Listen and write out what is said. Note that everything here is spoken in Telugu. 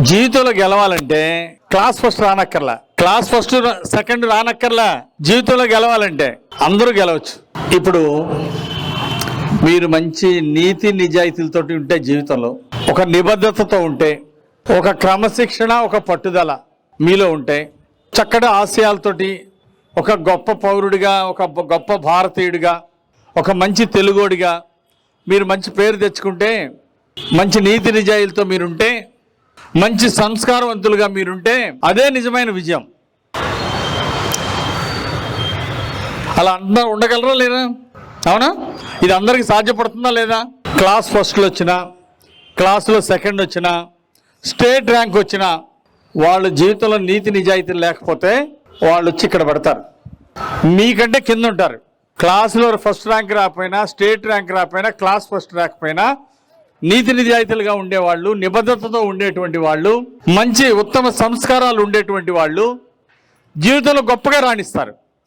జీవితంలో గెలవాలంటే క్లాస్ ఫస్ట్ రానక్కర్లా, క్లాస్ ఫస్ట్ సెకండ్ రానక్కర్లా. జీవితంలో గెలవాలంటే అందరూ గెలవచ్చు. ఇప్పుడు మీరు మంచి నీతి నిజాయితీలతో ఉంటే, జీవితంలో ఒక నిబద్ధతతో ఉంటే, ఒక క్రమశిక్షణ, ఒక పట్టుదల మీలో ఉంటే, చక్కటి ఆశయాలతోటి ఒక గొప్ప పౌరుడిగా, ఒక గొప్ప భారతీయుడిగా, ఒక మంచి తెలుగోడిగా మీరు మంచి పేరు తెచ్చుకుంటే, మంచి నీతి నిజాయితీలతో మీరుంటే, మంచి సంస్కారవంతులుగా మీరుంటే అదే నిజమైన విజయం. అలా అందరూ ఉండగలరా లేదా? అవునా? ఇది అందరికీ సాధ్యపడుతుందా లేదా? క్లాస్ ఫస్ట్లో వచ్చినా, క్లాసులో సెకండ్ వచ్చినా, స్టేట్ ర్యాంక్ వచ్చినా వాళ్ళ జీవితంలో నీతి నిజాయితీలు లేకపోతే వాళ్ళు వచ్చి ఇక్కడ పడతారు, మీకంటే కింద ఉంటారు. క్లాసులో ఫస్ట్ ర్యాంక్ రాకపోయినా, స్టేట్ ర్యాంక్ రాకపోయినా, క్లాస్ ఫస్ట్ రాకపోయినా నీతి నిజాయితీలుగా ఉండేవాళ్ళు, నిబద్ధతతో ఉండేటువంటి వాళ్ళు, మంచి ఉత్తమ సంస్కారాలు ఉండేటువంటి వాళ్ళు జీవితంలో గొప్పగా రాణిస్తారు.